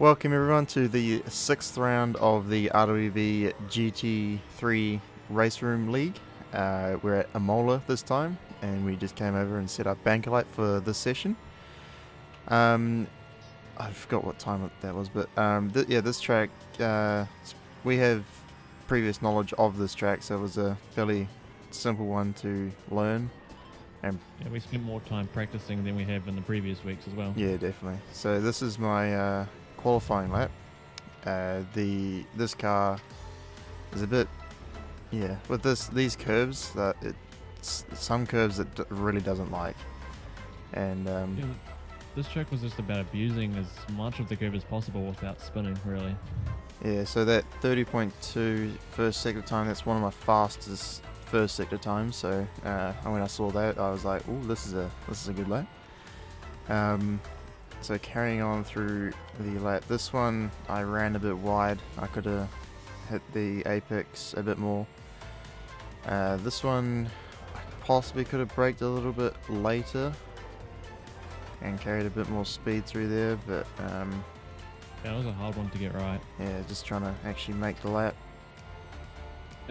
Welcome everyone to the 6th round of the RWB GT3 Raceroom League. We're at Imola this time, and we just came over and set up banker light for this session. I forgot what time that was, but this track, we have previous knowledge of this track, so it was a fairly simple one to learn. And yeah, we spent more time practicing than we have in the previous weeks as well. Yeah, definitely. So this is my qualifying lap. This car is a bit, with these curves, it's some curves it really doesn't like, and this track was just about abusing as much of the curve as possible without spinning, really. Yeah, so that 30.2 first sector time, that's one of my fastest first sector times. So when I saw that, I was like, "Ooh, this is a good lap." So carrying on through the lap, this one I ran a bit wide. I could have hit the apex a bit more. This one I possibly could have braked a little bit later and carried a bit more speed through there, but that was a hard one to get right. Yeah, just trying to actually make the lap.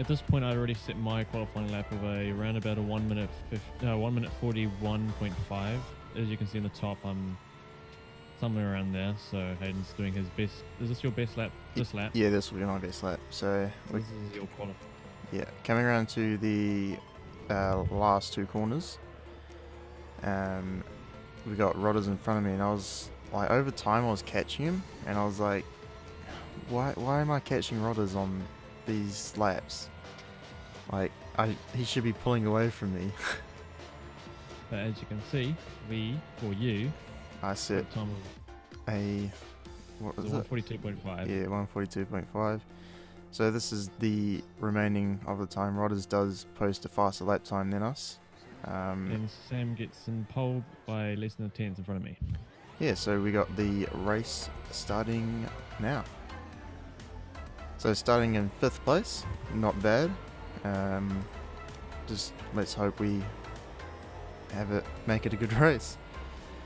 At this point, I'd already set my qualifying lap of around about a 1 minute 41.5. As you can see in the top, I'm somewhere around there. So Hayden's doing his best. Is this your best lap? This lap? Yeah, this will be my best lap. So this is your qualifying. Yeah, coming around to the last two corners. We got Rodders in front of me, and I was like, over time I was catching him, and I was like, why am I catching Rodders on these laps? Like, he should be pulling away from me. But as you can see, I set what was it? 142.5. Yeah, 142.5. So this is the remaining of the time. Rodders does post a faster lap time than us. And Sam gets in pole by less than a tenth in front of me. Yeah, so we got the race starting now. So starting in 5th place, not bad. Just let's hope we make it a good race.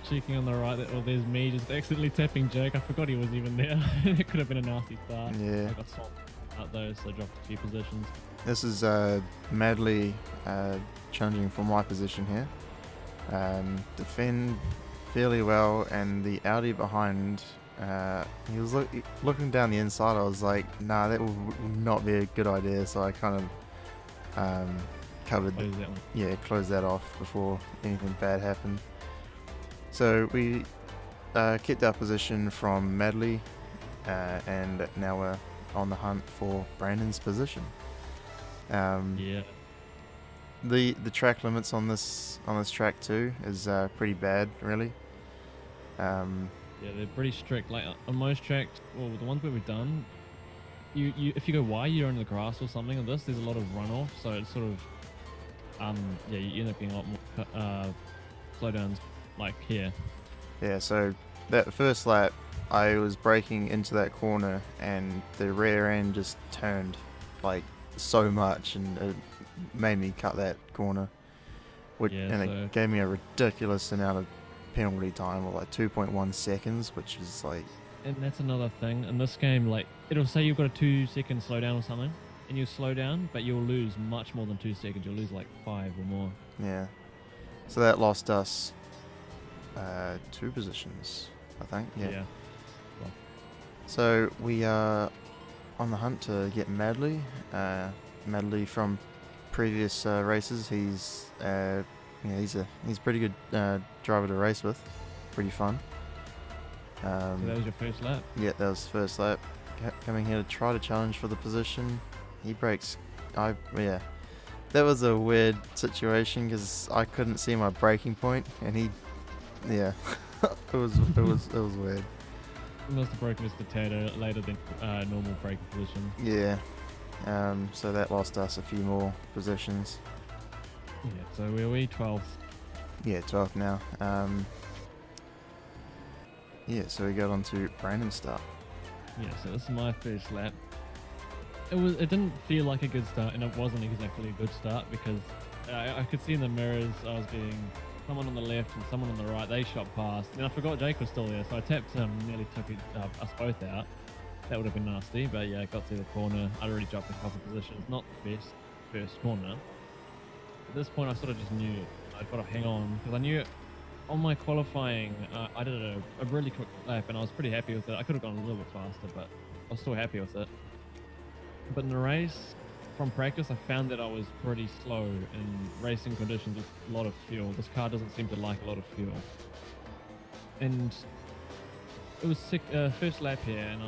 Checking on the right, there's me just accidentally tapping Jake. I forgot he was even there. It could have been a nasty start. Yeah. I got swapped out though, so I dropped a few positions. This is madly challenging for my position here. Defend fairly well, and the Audi behind, he was looking down the inside. I was like, nah, that would not be a good idea, so I kind of closed that off before anything bad happened. So we kept our position from Madley, and now we're on the hunt for Brandon's position. Yeah. The track limits on this track too is pretty bad, really. Yeah, they're pretty strict. Like on most tracks, well, the ones where we've done, you if you go wide, you're in the grass or something. On this, there's a lot of runoff, so it's sort of you end up getting a lot more slowdowns, like here. Yeah, so that first lap, I was braking into that corner, and the rear end just turned like so much, and it made me cut that corner, it gave me a ridiculous amount of penalty time, of like 2.1 seconds, which is like. And that's another thing in this game. Like, it'll say you've got a 2-second slowdown or something, and you slow down, but you'll lose much more than 2 seconds. You'll lose like 5 or more. Yeah. So that lost us 2 positions, I think. Yeah. Well. So we are on the hunt to get Madley. Madley from previous races. He's he's a pretty good driver to race with. Pretty fun. So that was your first lap? Yeah, that was first lap. Coming here to try to challenge for the position. He brakes. That was a weird situation because I couldn't see my braking point, and he. Yeah, it was weird. He must have broken his potato later than normal braking position. Yeah. So that lost us a few more positions. Yeah, so we're 12th. Yeah, 12th now. So we got on to Brandon's start. Yeah, so this is my first lap. It didn't feel like a good start, and it wasn't exactly a good start because I could see in the mirrors I was getting someone on the left and someone on the right. They shot past. And I forgot Jake was still there, so I tapped him, nearly took us both out. That would have been nasty, but yeah, I got through the corner. I'd already dropped a couple positions. Not the best first corner. At this point, I sort of just knew I'd got to hang on, because I knew on my qualifying, I did a really quick lap, and I was pretty happy with it. I could have gone a little bit faster, but I was still happy with it. But in the race, from practice, I found that I was pretty slow in racing conditions with a lot of fuel. This car doesn't seem to like a lot of fuel. And it was sick, first lap here, and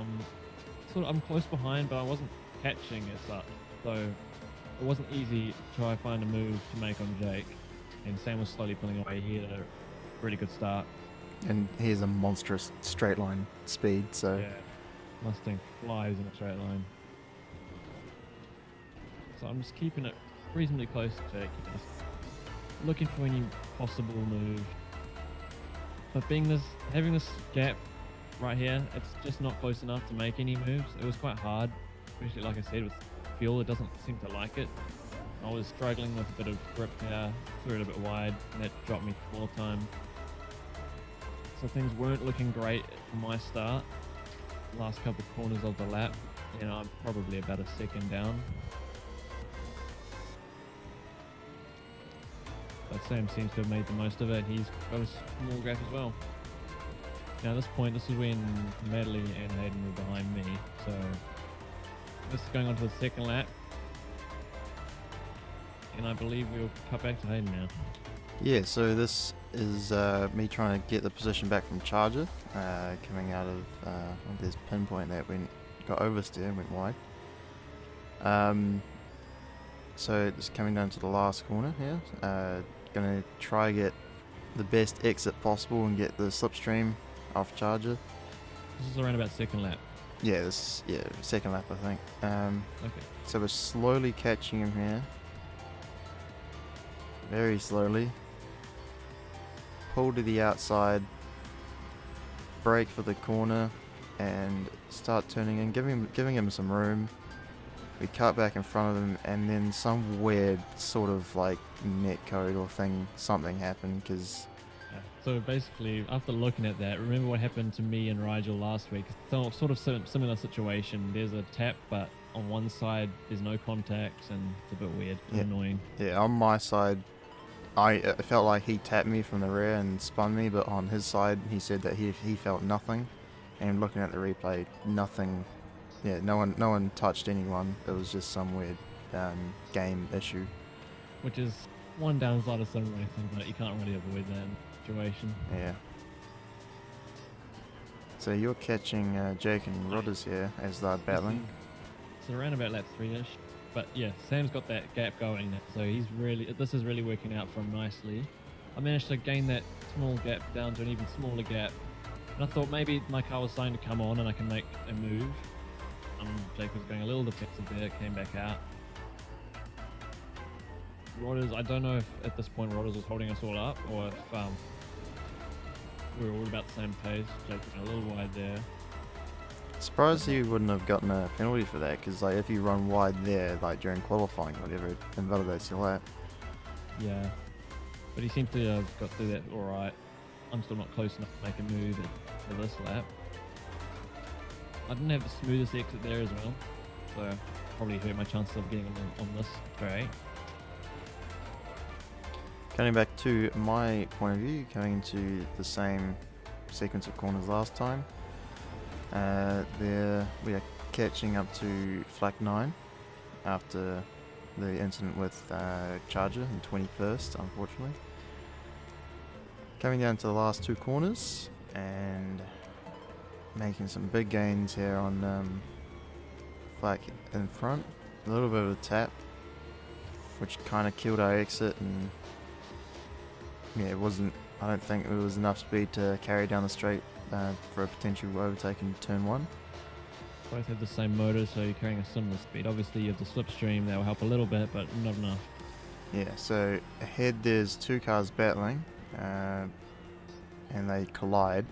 I'm close behind, but I wasn't catching as such. So it wasn't easy to try to find a move to make on Jake. And Sam was slowly pulling away. He had a really good start. And he has a monstrous straight line speed, so... Yeah, Mustang flies in a straight line. So I'm just keeping it reasonably close to Jake, just looking for any possible move. But having this gap right here, it's just not close enough to make any moves. It was quite hard, especially like I said with fuel, it doesn't seem to like it. I was struggling with a bit of grip here, threw it a bit wide, and that dropped me more time. So things weren't looking great from my start. Last couple of corners of the lap, I'm probably about a second down. But Sam seems to have made the most of it. He's got a small gap as well. Now at this point, this is when Madeline and Hayden were behind me. So this is going on to the second lap. And I believe we'll cut back to Hayden now. Yeah, so this is me trying to get the position back from Charger, coming out of there's pinpoint that got oversteer and went wide. So just coming down to the last corner here, gonna try get the best exit possible and get the slipstream off Charger. This is around about second lap. Yeah, second lap I think. Okay. So we're slowly catching him here. Very slowly. Pull to the outside, brake for the corner, and start turning in, giving him some room. We cut back in front of him, and then some weird sort of like net code or something happened, because... Yeah. So basically, after looking at that, remember what happened to me and Rigel last week? So, sort of similar situation. There's a tap, but on one side there's no contacts, and it's a bit weird and annoying. Yeah, on my side, I felt like he tapped me from the rear and spun me, but on his side he said that he felt nothing, and looking at the replay, nothing. Yeah, no one touched anyone. It was just some weird game issue. Which is one downside of sim racing, but you can't really avoid that situation. Yeah. So you're catching Jake and Rodders here as they're battling. So around about lap 3-ish. But yeah, Sam's got that gap going now, so this is really working out for him nicely. I managed to gain that small gap down to an even smaller gap, and I thought maybe my car was starting to come on and I can make a move. Jake was going a little defensive there, came back out. Rodders, I don't know if at this point Rodders was holding us all up, or if we were all about the same pace. Jake went a little wide there. Surprised you wouldn't have gotten a penalty for that, because like if you run wide there, like during qualifying, whatever, it invalidates your lap. Yeah, but he seems to have got through that all right. I'm still not close enough to make a move for this lap. I didn't have the smoothest exit there as well, so probably hurt my chances of getting on this straight. Coming back to my point of view, coming into the same sequence of corners last time. There we are catching up to Flak 9 after the incident with Charger in 21st, unfortunately. Coming down to the last two corners and making some big gains here on Flak in front. A little bit of a tap, which kind of killed our exit, and yeah, I don't think it was enough speed to carry down the straight for a potential overtake in turn 1. Both have the same motor, so you're carrying a similar speed. Obviously you have the slipstream, that will help a little bit, but not enough. Yeah, so ahead there's two cars battling, and they collide,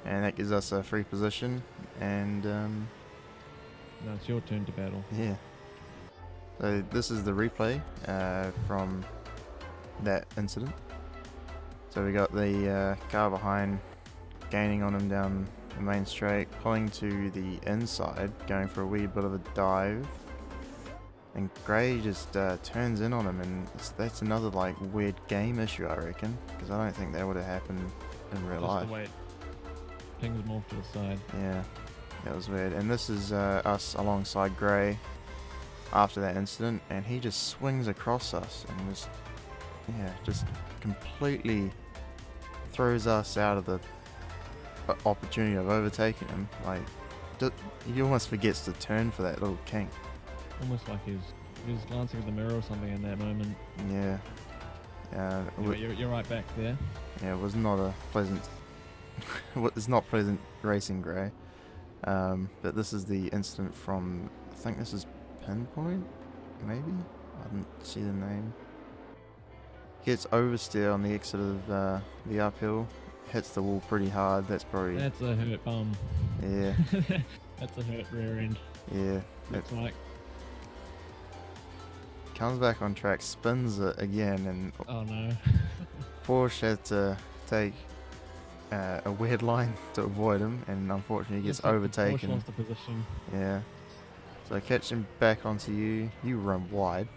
and that gives us a free position, and now it's your turn to battle. Yeah. So this is the replay from that incident. So we got the car behind gaining on him down the main straight, pulling to the inside, going for a wee bit of a dive. And Gray just turns in on him, and that's another like weird game issue, I reckon, because I don't think that would have happened in real life. Just the way it pings him off to the side. Yeah, that was weird. And this is us alongside Gray after that incident, and he just swings across us and just completely throws us out of the opportunity of overtaking him. Like, he almost forgets to turn for that little kink. Almost like he was glancing at the mirror or something in that moment. Yeah. You're right back there. Yeah, it was not a pleasant. It's not pleasant racing, Gray. But this is the incident from, I think this is Pinpoint, maybe? I didn't see the name. Gets oversteer on the exit of the uphill. Hits the wall pretty hard. That's probably... That's a hurt bum. Yeah. That's a hurt rear end. Yeah. Looks like. Comes back on track, spins it again, and oh no. Porsche had to take a weird line to avoid him, and unfortunately he gets overtaken. Porsche lost the position. Yeah. So catching back onto you, you run wide.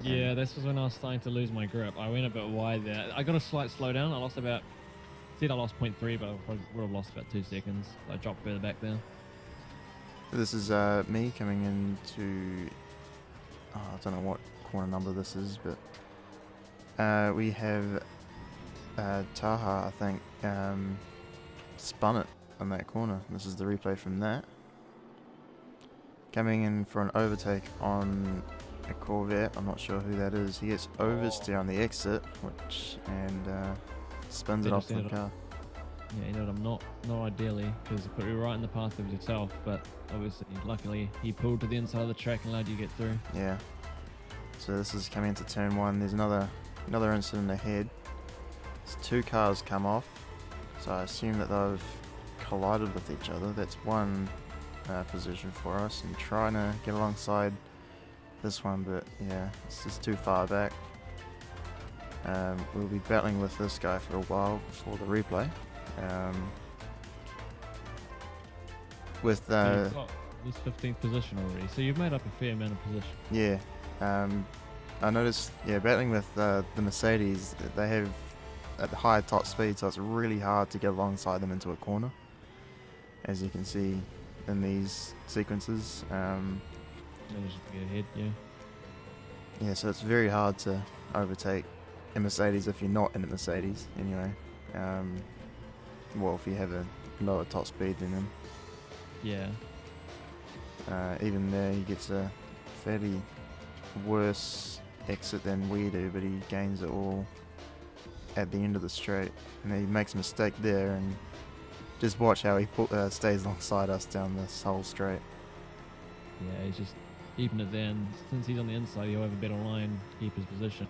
Yeah, this was when I was starting to lose my grip. I went a bit wide there. I got a slight slowdown. I lost 0.3, but I probably would have lost about 2 seconds. I dropped further back there. This is me coming into, I don't know what corner number this is, but we have Taha, I think, spun it on that corner. This is the replay from that. Coming in for an overtake on a Corvette. I'm not sure who that is. He gets oversteer on the exit, and spins it off the car. Yeah, you know what, not ideally, because you put you right in the path of yourself, but obviously, luckily, he pulled to the inside of the track and allowed you to get through. Yeah. So this is coming into turn 1. There's another incident ahead. There's 2 cars come off, so I assume that they've collided with each other. That's one position for us, and trying to get alongside this one, but yeah, it's just too far back. We'll be battling with this guy for a while before the replay. With you've got this 15th position already, so you've made up a fair amount of position. Yeah, I noticed. Yeah, battling with the Mercedes, they have at the high top speed, so it's really hard to get alongside them into a corner, as you can see in these sequences. Managed to get ahead, yeah. Yeah, so it's very hard to overtake a Mercedes if you're not in a Mercedes, anyway. Well, if you have a lower top speed than them. Yeah. Even there, he gets a fairly worse exit than we do, but he gains it all at the end of the straight. And he makes a mistake there, and just watch how he stays alongside us down this whole straight. Yeah, he's just keeping it there, and since he's on the inside, he'll have a better line to keep his position.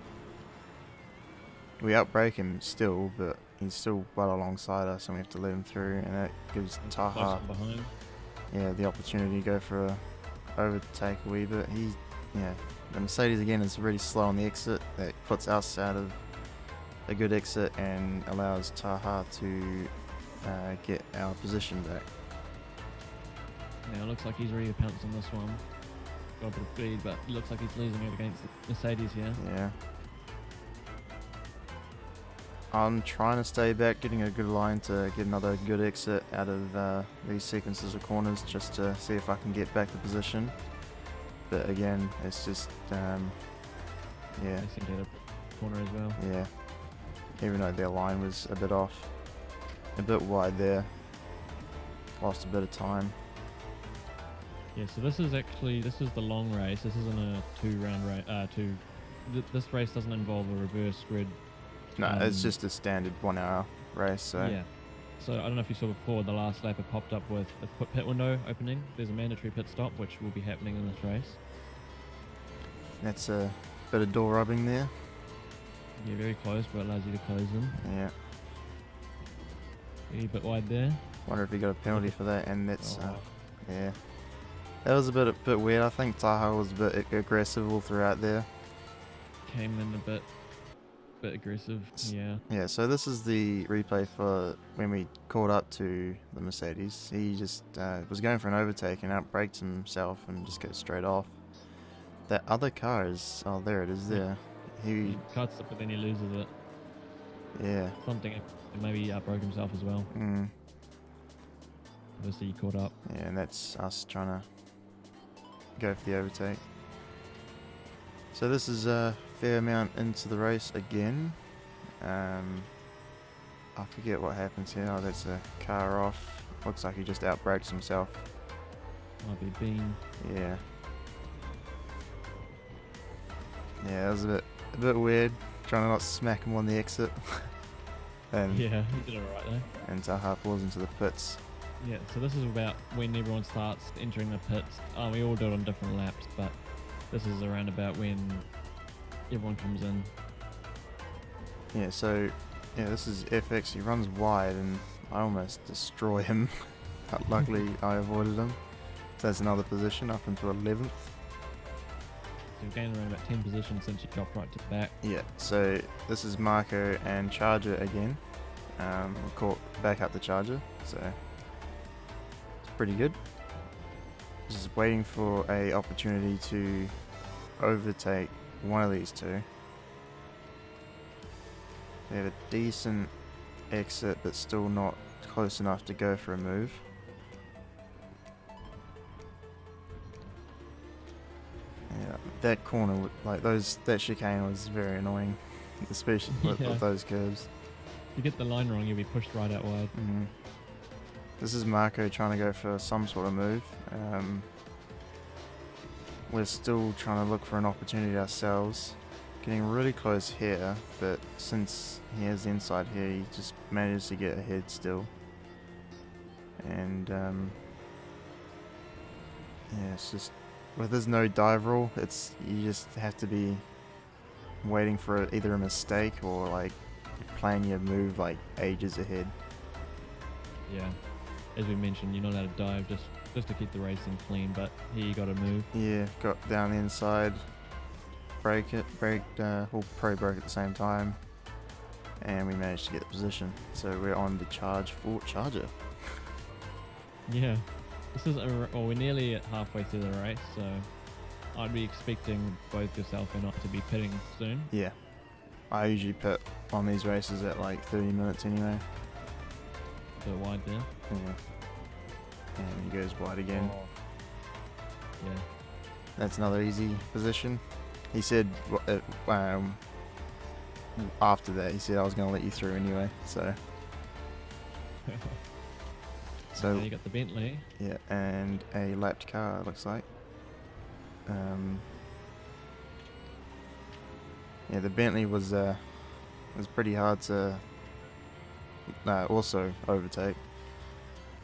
We outbrake him still, but he's still well alongside us, and we have to let him through, and that gives Taha the opportunity to go for a overtake a wee bit. The Mercedes again is really slow on the exit. That puts us out of a good exit and allows Taha to get our position back. Yeah, it looks like he's ready to pounce on this one. Got a bit of speed, but it looks like he's losing it against the Mercedes here. Yeah. I'm trying to stay back, getting a good line to get another good exit out of these sequences of corners, just to see if I can get back the position. But again, it's just, yeah. They seem to hit a corner as well. Yeah. Even though their line was a bit off, a bit wide there. Lost a bit of time. Yeah, so this is the long race. This isn't a 2-round race. This race doesn't involve a reverse grid. No, it's just a standard 1 hour race. So yeah. So I don't know if you saw before, the last lap it popped up with a pit window opening. There's a mandatory pit stop, which will be happening in this race. That's a bit of door rubbing there. Yeah, very close, but it allows you to close them. Yeah. A bit wide there. Wonder if he got a penalty for that, and that's yeah. That was a bit weird. I think Taha was a bit aggressive all throughout there. Came in a bit Bit aggressive, yeah. Yeah, so this is the replay for when we caught up to the Mercedes. He just was going for an overtake and outbraked himself and just goes straight off. That other car is... Oh, there it is there. He cuts it, but then he loses it. Yeah. Something, maybe he broke himself as well. Obviously, he caught up. Yeah, and that's us trying to go for the overtake. So this is a fair amount into the race again. I forget what happens here. Oh, that's a car off. Looks like he just outbrakes himself. Might be Bean. Yeah. Yeah, that was a bit weird. Trying to not smack him on the exit. And yeah, he did it right though. And Taha pulls into the pits. Yeah, so this is about when everyone starts entering the pits. We all do it on different laps, but this is around about when everyone comes in. Yeah, so this is FX. He runs wide and I almost destroy him. But luckily I avoided him. So that's another position up into 11th. So you've gained around about 10 positions since you dropped right to the back. Yeah, so this is Marco and Charger again. We caught back up the Charger, so it's pretty good. Just waiting for a opportunity to overtake one of these two. They have a decent exit, but still not close enough to go for a move. Yeah, that corner, like that chicane was very annoying, especially with those curves. If you get the line wrong, you'll be pushed right out wide. This is Marco trying to go for some sort of move. We're still trying to look for an opportunity ourselves. Getting really close here, but since he has the inside here, he just manages to get ahead still. And yeah, it's just, well, there's no dive rule. You just have to be waiting for either a mistake or like playing your move like ages ahead. Yeah, as we mentioned, you're not allowed to dive just to keep the racing clean, but here you got to move. Yeah, got down the inside, probably broke at the same time, and we managed to get the position. So we're on the charge for Charger. Yeah, this is we're nearly at halfway through the race, so I'd be expecting both yourself and I to be pitting soon. Yeah, I usually pit on these races at like 30 minutes anyway. A bit wide there. Yeah. And he goes wide again. Oh. Yeah. That's another easy position. He said after that, he said I was going to let you through anyway. So. So you got the Bentley. Yeah, and a lapped car, it looks like. Yeah, the Bentley was pretty hard to also overtake.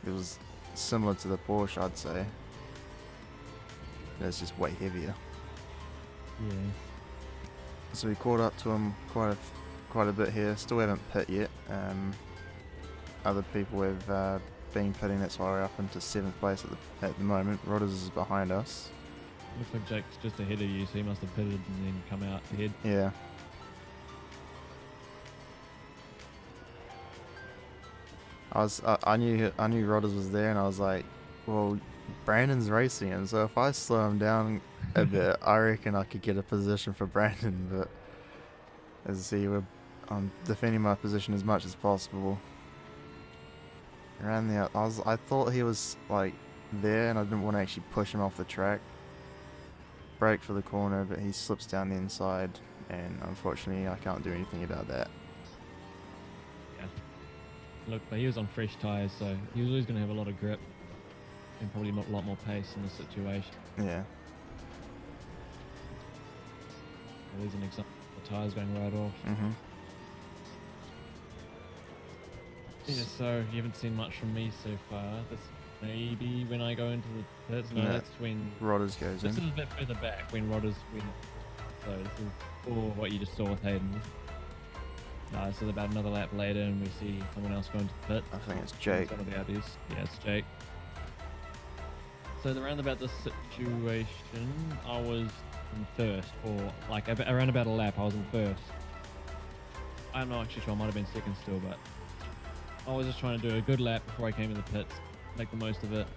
It was similar to the Porsche, I'd say. It's just way heavier. Yeah. So we caught up to him quite a bit here. Still haven't pit yet. Other people have been pitting. That's why we're up into 7th place at the moment. Rodders is behind us. Looks like Jake's just ahead of you, so he must have pitted and then come out ahead. Yeah. I knew Rodders was there, and I was like, well, Brandon's racing him, so if I slow him down a bit, I reckon I could get a position for Brandon. But as you see, I'm defending my position as much as possible. Around the I thought he was like there, and I didn't want to actually push him off the track. Brake for the corner, but he slips down the inside, and unfortunately I can't do anything about that. Look, but he was on fresh tyres, so he was always going to have a lot of grip and probably a lot more pace in this situation. Yeah. Well, there's an example of the tyres going right off. Yeah, so you haven't seen much from me so far. This maybe when I go into the pits. No, that's when Rodders goes in. This is a bit further back when Rodders went. So this is what you just saw with Hayden. So about another lap later, and we see someone else going to the pit. I think it's Jake. One of the Audis. Yeah, it's Jake. So around about this situation, I was in first, or like around about a lap, I was in first. I'm not actually sure. I might have been second still, but I was just trying to do a good lap before I came to the pits, make the most of it.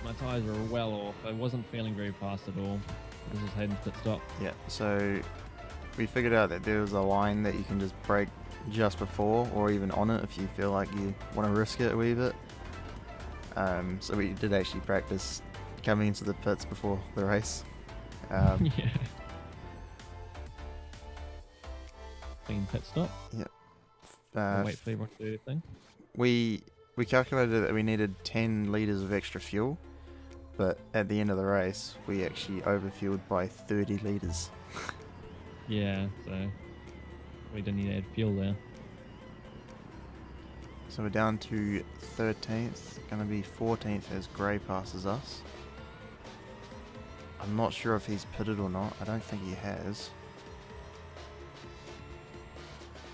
My tyres were well off. I wasn't feeling very fast at all. This is Hayden's pit stop. Yeah, so we figured out that there was a line that you can just brake just before or even on it if you feel like you want to risk it a wee bit. So we did actually practice coming into the pits before the race. Yeah. Clean pit stop. Yep. Wait for everyone to do their thing. We calculated that we needed 10 litres of extra fuel, but at the end of the race we actually overfueled by 30 litres. Yeah, so we didn't need to add fuel there. So we're down to 13th, gonna be 14th as Gray passes us. I'm not sure if he's pitted or not, I don't think he has.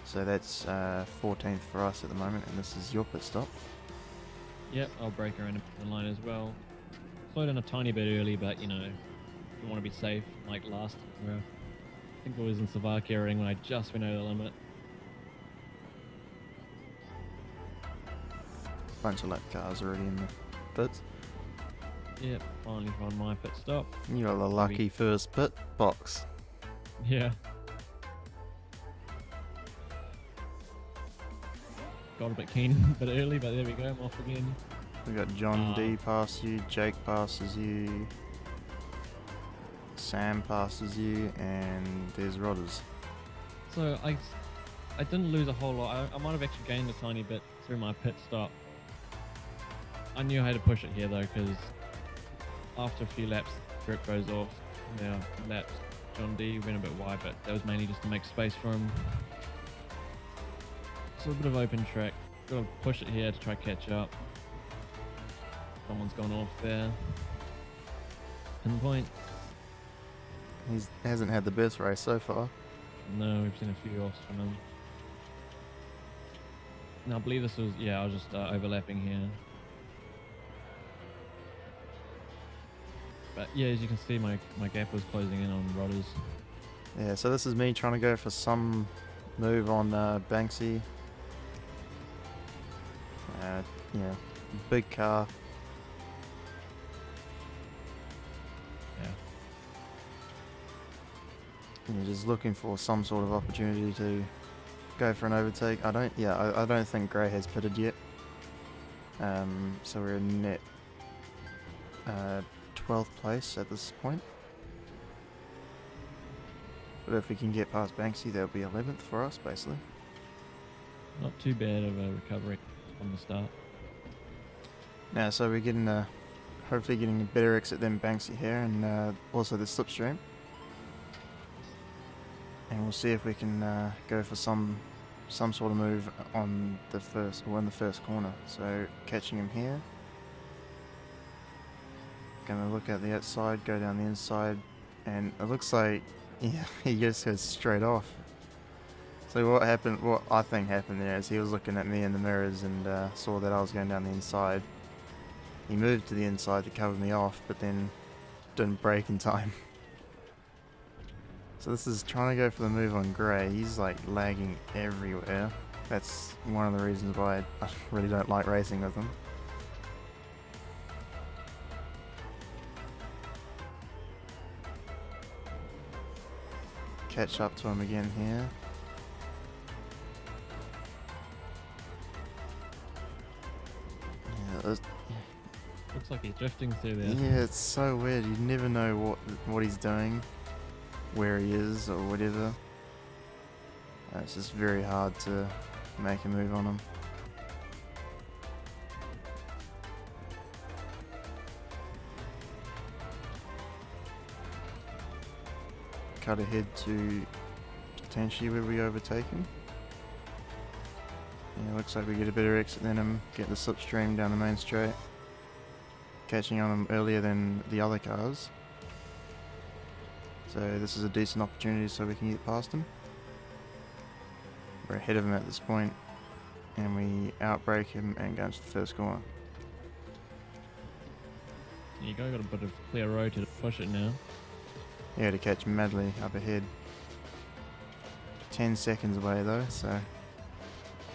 So that's 14th for us at the moment, and this is your pit stop. Yep, I'll break around the line as well. Slowed down a tiny bit early, but you know, you want to be safe, like last where I think it was in Slovakia ring when I just went over the limit. Bunch of lap cars already in the pits. Yep, finally found my pit stop. You got the lucky first pit box. Yeah. Got a bit keen, a bit early, but there we go, I'm off again. We got John D passes you, Jake passes you, Sam passes you, and there's Rodders. So I didn't lose a whole lot. I might have actually gained a tiny bit through my pit stop. I knew how to push it here though, because after a few laps, grip goes off. Now laps, John D went a bit wide, but that was mainly just to make space for him. So a bit of open track. Gotta push it here to try to catch up. Someone's gone off there. Pinpoint. He hasn't had the best race so far. No, we've seen a few offs from him. No, I believe this was, yeah, I was just overlapping here. But yeah, as you can see, my gap was closing in on Rodders. Yeah, so this is me trying to go for some move on Banksy. Yeah, big car. Yeah. And you're just looking for some sort of opportunity to go for an overtake. I don't think Gray has pitted yet. So we're in net 12th place at this point. But if we can get past Banksy, that'll be 11th for us, basically. Not too bad of a recovery from the start. Now, so we're getting hopefully getting a better exit than Banksy here, and also the slipstream. And we'll see if we can go for some sort of move on the first corner. So catching him here. Gonna look at the outside, go down the inside, and it looks like he just goes straight off. So what I think happened there is he was looking at me in the mirrors and saw that I was going down the inside. He moved to the inside to cover me off, but then didn't brake in time. So this is trying to go for the move on Gray. He's like lagging everywhere. That's one of the reasons why I really don't like racing with him. Catch up to him again here. Yeah, Looks like he's drifting through there. yeah, it's so weird. You never know what he's doing, where he is, or whatever. It's just very hard to make a move on him. Cut ahead to potentially where we overtake him. Yeah, looks like we get a better exit than him, get the slipstream down the main straight. Catching on him earlier than the other cars. So this is a decent opportunity so we can get past him. We're ahead of him at this point, and we outbrake him and go into the first corner. There you go, got a bit of clear road to push it now. Yeah, to catch Madley up ahead. 10 seconds away though, so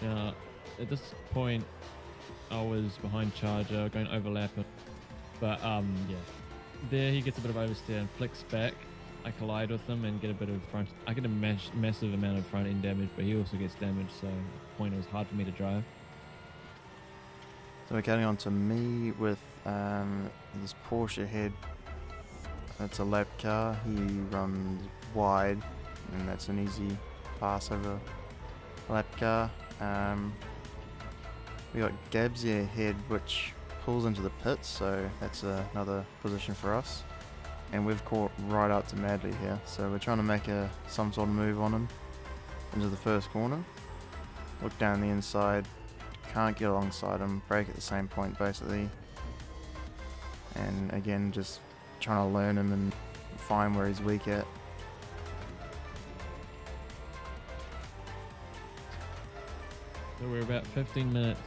Yeah, at this point, I was behind Charger, going to overlap him. But yeah, there he gets a bit of oversteer and flicks back. I collide with him and get a bit of front. I get a massive amount of front end damage, but he also gets damaged. So at the point, it was hard for me to drive. we're getting on to me with this Porsche ahead. That's a lap car. He runs wide, and that's an easy pass over a lap car. We got Gabsy ahead, which pulls into the pits, so that's another position for us. And we've caught right up to Madley here, so we're trying to make some sort of move on him into the first corner. Look down the inside, can't get alongside him, brake at the same point basically. And again, just trying to learn him and find where he's weak at. So we're about 15 minutes.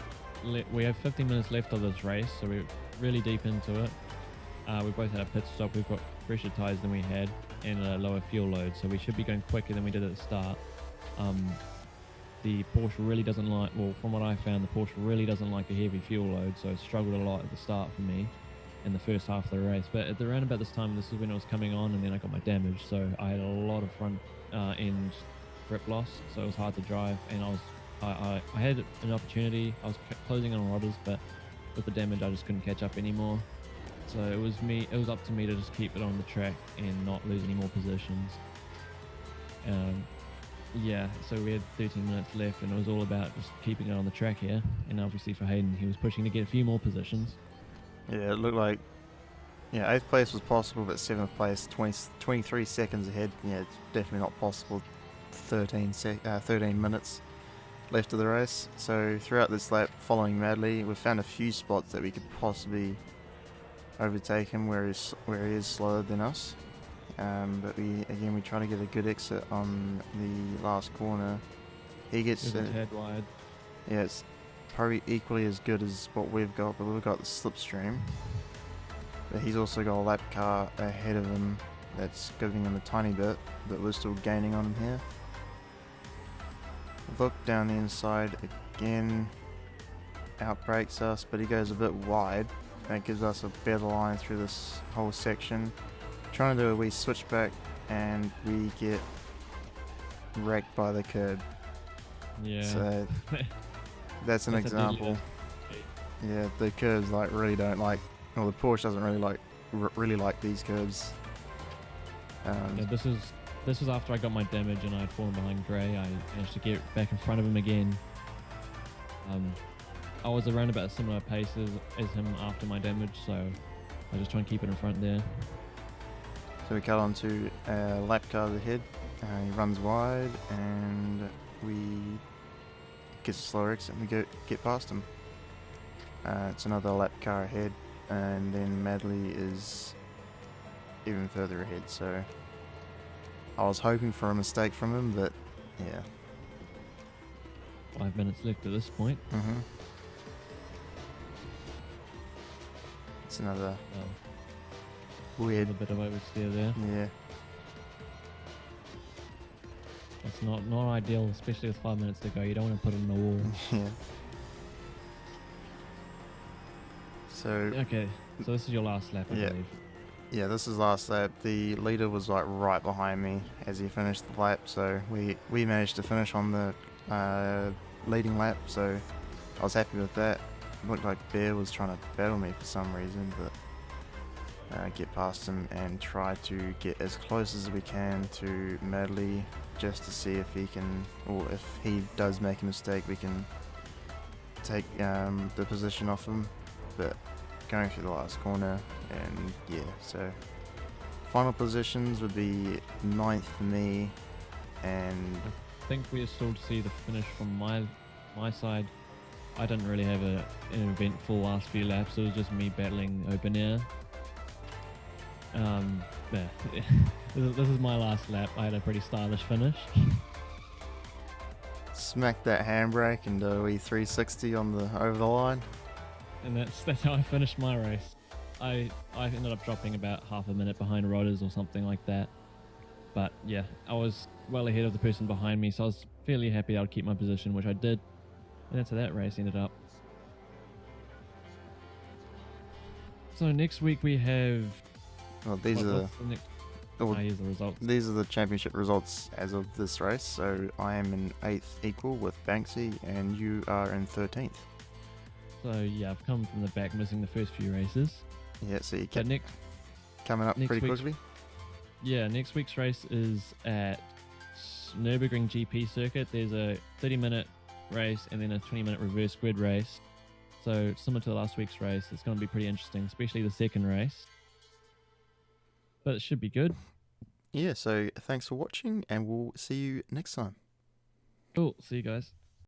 We have 15 minutes left of this race, so we're really deep into it. We both had a pit stop. We've got fresher tyres than we had and a lower fuel load, so we should be going quicker than we did at the start. The Porsche really doesn't like, well, from what I found, the Porsche really doesn't like a heavy fuel load, so it struggled a lot at the start for me in the first half of the race. But at around about this time, this is when it was coming on, and then I got my damage, so I had a lot of front end grip loss, so it was hard to drive, and I had an opportunity. I was closing on rodders, but with the damage, I just couldn't catch up anymore. So it was up to me to just keep it on the track and not lose any more positions. Yeah, so we had 13 minutes left, and it was all about just keeping it on the track here. And obviously for Hayden, he was pushing to get a few more positions. Yeah, it looked like 8th place was possible, but 7th place, 23 seconds ahead. Yeah, it's definitely not possible. 13 minutes left of the race. So throughout this lap, following Madley, we found a few spots that we could possibly overtake him where he is slower than us. But we try to get a good exit on the last corner. He gets a head wide. Yeah, it's probably equally as good as what we've got, but we've got the slipstream. But he's also got a lap car ahead of him that's giving him a tiny bit, but we're still gaining on him here. Look down the inside again, outbrakes us, but he goes a bit wide. That gives us a better line through this whole section. Trying to do a wee switchback, and we get wrecked by the curb. Yeah. So that's an example. Yeah, the curbs really don't like. Well, the Porsche doesn't really like these curbs. Yeah, this was after I got my damage and I had fallen behind Gray. I managed to get back in front of him again. I was around about a similar pace as him after my damage, so I was just trying to keep it in front there. So we cut onto lap cars ahead. He runs wide, and we get a slower exit, and we get past him. It's another lap car ahead, and then Madley is even further ahead. So I was hoping for a mistake from him, but yeah. 5 minutes left at this point. It's another weird. A bit of oversteer there. Yeah. It's not ideal, especially with 5 minutes to go. You don't want to put it in the wall. Yeah. So. Okay, so this is your last lap, I believe. Yeah, this is last lap. The leader was right behind me as he finished the lap, so we managed to finish on the leading lap, so I was happy with that. It looked like Bear was trying to battle me for some reason, but get past him and try to get as close as we can to Madley, just to see if he can, or if he does make a mistake, we can take the position off him. But going through the last corner, and yeah, so final positions would be 9th for me, and I think we're still to see the finish from my side. I didn't really have an eventful last few laps. It was just me battling open air. Yeah, this is my last lap. I had a pretty stylish finish. Smack that handbrake and do a wee 360 on the over the line. And that's how I finished my race. I ended up dropping about half a minute behind Rodders or something like that. But yeah, I was well ahead of the person behind me, so I was fairly happy I would keep my position, which I did. And that's how that race ended up. So next week we have... Well, these are what's the next? well, Here's the results. these are the championship results as of this race. So I am in 8th equal with Banksy, and you are in 13th. So yeah, I've come from the back, missing the first few races. Yeah, so you But kept coming up pretty quickly. Yeah, next week's race is at Nurburgring GP circuit. There's a 30-minute race and then a 20-minute reverse grid race. So similar to last week's race, it's going to be pretty interesting, especially the second race. But it should be good. Yeah, so thanks for watching, and we'll see you next time. Cool. See you guys.